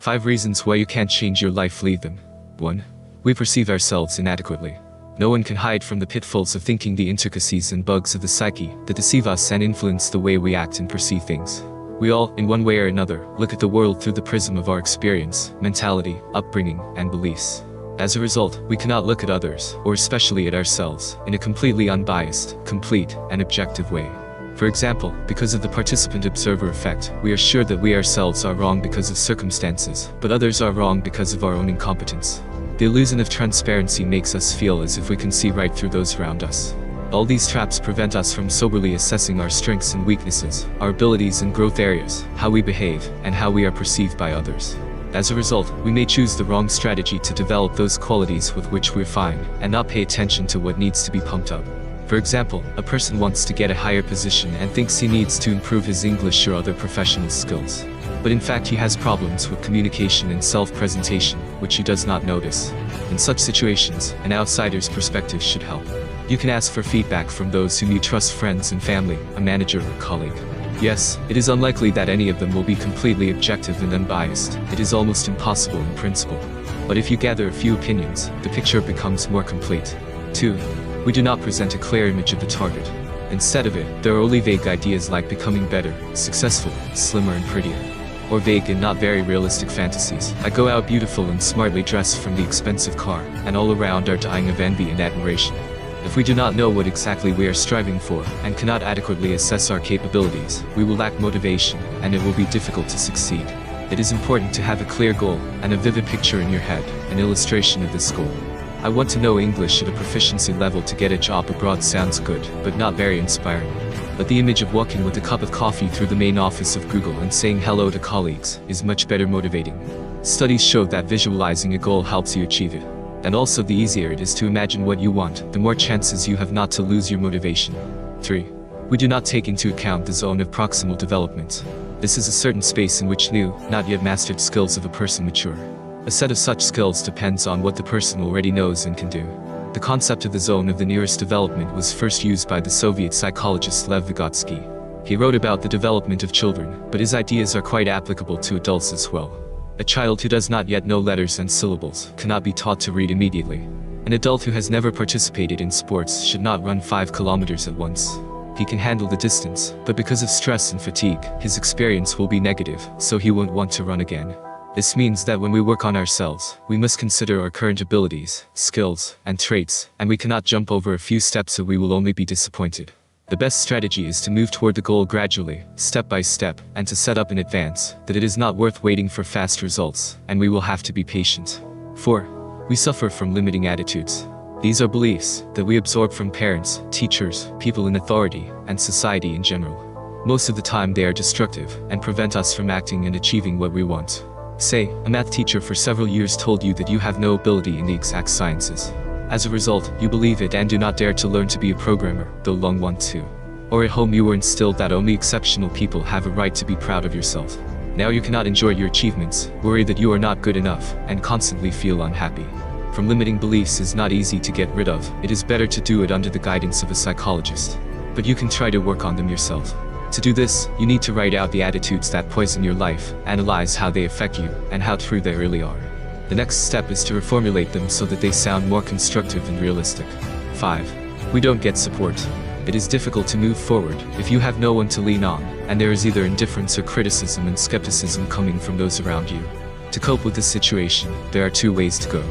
5 reasons why you can't change your life. Leave them. 1. We perceive ourselves inadequately. No one can hide from the pitfalls of thinking, the intricacies and bugs of the psyche that deceive us and influence the way we act and perceive things. We all, in one way or another, look at the world through the prism of our experience, mentality, upbringing, and beliefs. As a result, we cannot look at others, or especially at ourselves, in a completely unbiased, complete, and objective way. For example, because of the participant-observer effect, we are sure that we ourselves are wrong because of circumstances, but others are wrong because of our own incompetence. The illusion of transparency makes us feel as if we can see right through those around us. All these traps prevent us from soberly assessing our strengths and weaknesses, our abilities and growth areas, how we behave, and how we are perceived by others. As a result, we may choose the wrong strategy to develop those qualities with which we're fine, and not pay attention to what needs to be pumped up. For example, a person wants to get a higher position and thinks he needs to improve his English or other professional skills. But in fact he has problems with communication and self-presentation, which he does not notice. In such situations, an outsider's perspective should help. You can ask for feedback from those whom you trust, friends and family, a manager or colleague. Yes, it is unlikely that any of them will be completely objective and unbiased. It is almost impossible in principle. But if you gather a few opinions, the picture becomes more complete. 2. We do not present a clear image of the target. Instead of it, there are only vague ideas like becoming better, successful, slimmer and prettier. Or vague and not very realistic fantasies. I go out beautiful and smartly dressed from the expensive car, and all around are dying of envy and admiration. If we do not know what exactly we are striving for, and cannot adequately assess our capabilities, we will lack motivation, and it will be difficult to succeed. It is important to have a clear goal, and a vivid picture in your head, an illustration of this goal. I want to know English at a proficiency level to get a job abroad sounds good, but not very inspiring. But the image of walking with a cup of coffee through the main office of Google and saying hello to colleagues is much better motivating. Studies show that visualizing a goal helps you achieve it. And also, the easier it is to imagine what you want, the more chances you have not to lose your motivation. 3. We do not take into account the zone of proximal development. This is a certain space in which new, not yet mastered skills of a person mature. A set of such skills depends on what the person already knows and can do. The concept of the zone of the nearest development was first used by the Soviet psychologist Lev Vygotsky. He wrote about the development of children, but his ideas are quite applicable to adults as well. A child who does not yet know letters and syllables cannot be taught to read immediately. An adult who has never participated in sports should not run 5 kilometers at once. He can handle the distance, but because of stress and fatigue, his experience will be negative, so he won't want to run again. This means that when we work on ourselves, we must consider our current abilities, skills, and traits, and we cannot jump over a few steps or we will only be disappointed. The best strategy is to move toward the goal gradually, step by step, and to set up in advance that it is not worth waiting for fast results, and we will have to be patient. 4. We suffer from limiting attitudes. These are beliefs that we absorb from parents, teachers, people in authority, and society in general. Most of the time they are destructive, and prevent us from acting and achieving what we want. Say, a math teacher for several years told you that you have no ability in the exact sciences. As a result, you believe it and do not dare to learn to be a programmer, though long want to. Or at home you were instilled that only exceptional people have a right to be proud of yourself. Now you cannot enjoy your achievements, worry that you are not good enough, and constantly feel unhappy. From limiting beliefs is not easy to get rid of. It is better to do it under the guidance of a psychologist. But you can try to work on them yourself. To do this, you need to write out the attitudes that poison your life, analyze how they affect you, and how true they really are. The next step is to reformulate them so that they sound more constructive and realistic. 5. We don't get support. It is difficult to move forward if you have no one to lean on, and there is either indifference or criticism and skepticism coming from those around you. To cope with this situation, there are 2 ways to go.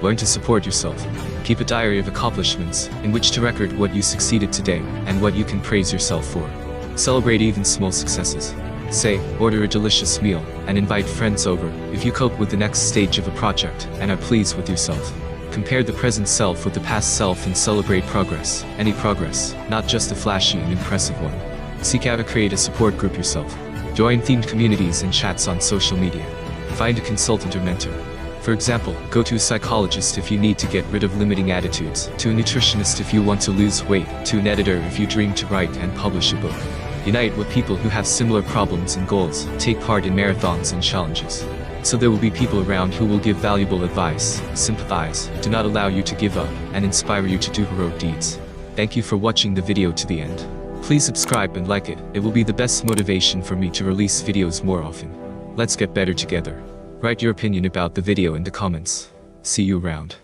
Learn to support yourself. Keep a diary of accomplishments, in which to record what you succeeded today, and what you can praise yourself for. Celebrate even small successes. Say, order a delicious meal, and invite friends over, if you cope with the next stage of a project, and are pleased with yourself. Compare the present self with the past self and celebrate progress, any progress, not just a flashy and impressive one. Seek out or create a support group yourself. Join themed communities and chats on social media. Find a consultant or mentor. For example, go to a psychologist if you need to get rid of limiting attitudes, to a nutritionist if you want to lose weight, to an editor if you dream to write and publish a book. Unite with people who have similar problems and goals, take part in marathons and challenges. So there will be people around who will give valuable advice, sympathize, do not allow you to give up, and inspire you to do heroic deeds. Thank you for watching the video to the end. Please subscribe and like it, it will be the best motivation for me to release videos more often. Let's get better together. Write your opinion about the video in the comments. See you around.